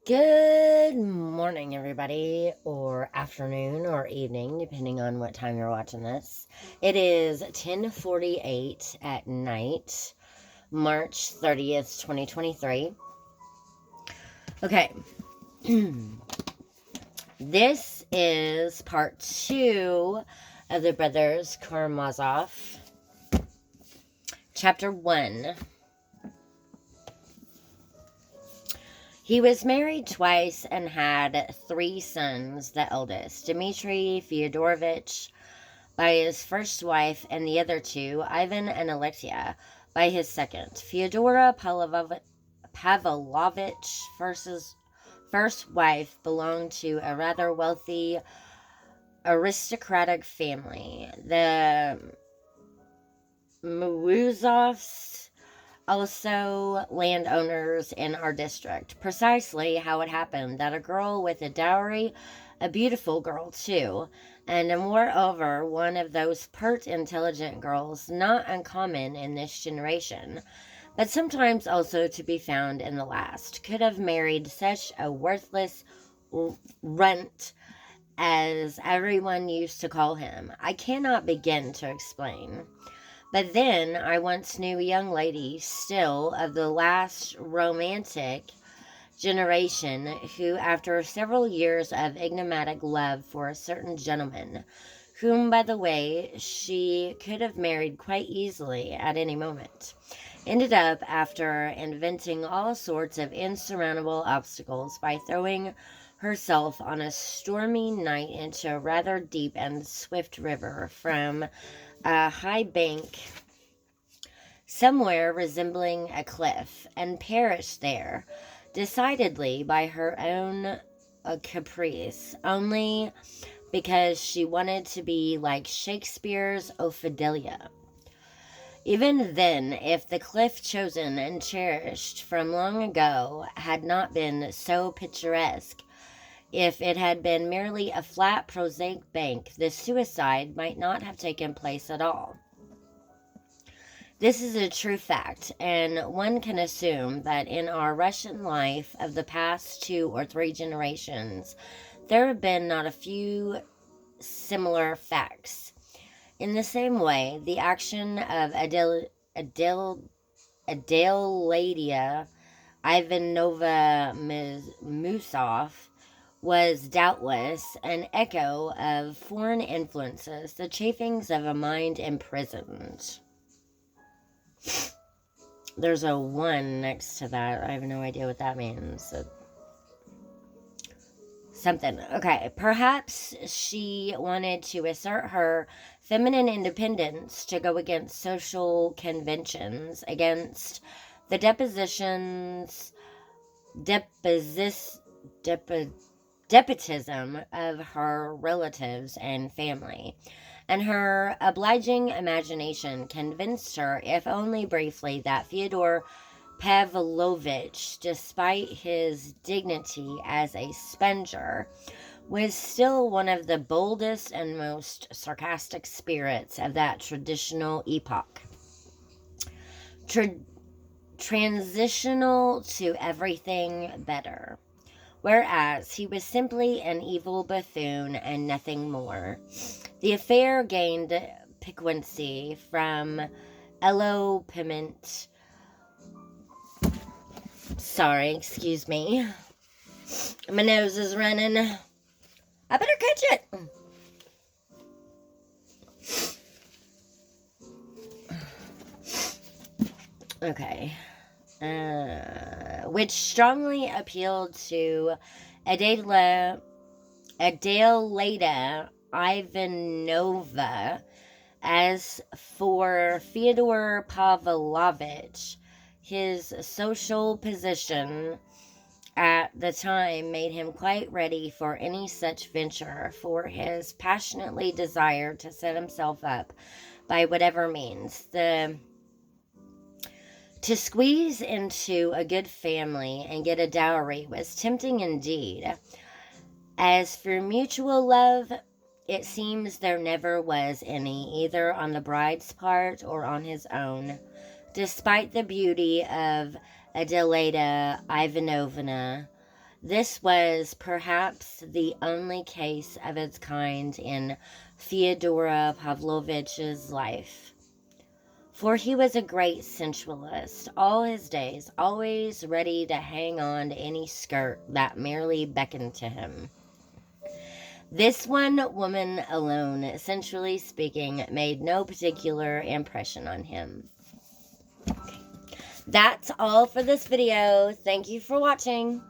Good morning, everybody, or afternoon or evening, depending on what time you're watching this. It is 10:48 at night, March 30th, 2023. Okay. This is part 2 of the Brothers Karamazov, chapter 1. He was married twice and had 3 sons, the eldest, Dmitri Fyodorovich, by his first wife, and the other 2, Ivan and Alexia, by his second. Fyodora Pavlovich, first wife, belonged to a rather wealthy aristocratic family. The Morozovs, also landowners in our district. Precisely how it happened that a girl with a dowry, a beautiful girl too, and moreover one of those pert, intelligent girls not uncommon in this generation, but sometimes also to be found in the last, could have married such a worthless runt as everyone used to call him, I cannot begin to explain. But then I once knew a young lady, still of the last romantic generation, who, after several years of enigmatic love for a certain gentleman, whom, by the way, she could have married quite easily at any moment, ended up, after inventing all sorts of insurmountable obstacles, by throwing herself on a stormy night into a rather deep and swift river from a high bank somewhere resembling a cliff, and perished there, decidedly by her own caprice, only because she wanted to be like Shakespeare's Ophelia. Even then, if the cliff chosen and cherished from long ago had not been so picturesque, if it had been merely a flat prosaic bank, the suicide might not have taken place at all. This is a true fact, and one can assume that in our Russian life of the past 2 or 3 generations, there have been not a few similar facts. In the same way, the action of Adelaida Ivanova Musov was doubtless an echo of foreign influences, the chafings of a mind imprisoned. There's a 1 next to that. I have no idea what that means. Something. Okay. Perhaps she wanted to assert her feminine independence, to go against social conventions, against the despotism of her relatives and family. And her obliging imagination convinced her, if only briefly, that Fyodor Pavlovich, despite his dignity as a sponger, was still one of the boldest and most sarcastic spirits of that traditional epoch. Transitional to everything better. Whereas he was simply an evil buffoon and nothing more. The affair gained piquancy from elopement. Sorry, excuse me. My nose is running. I better catch it. Okay. Which strongly appealed to Adelaida Ivanova. As for Fyodor Pavlovich, his social position at the time made him quite ready for any such venture, for his passionately desired to set himself up by whatever means. To squeeze into a good family and get a dowry was tempting indeed. As for mutual love, it seems there never was any, either on the bride's part or on his own, despite the beauty of Adelaida Ivanovna This was perhaps the only case of its kind in Fyodor Pavlovich's life. For he was a great sensualist, all his days, always ready to hang on to any skirt that merely beckoned to him. This one woman alone, sensually speaking, made no particular impression on him. Okay. That's all for this video. Thank you for watching.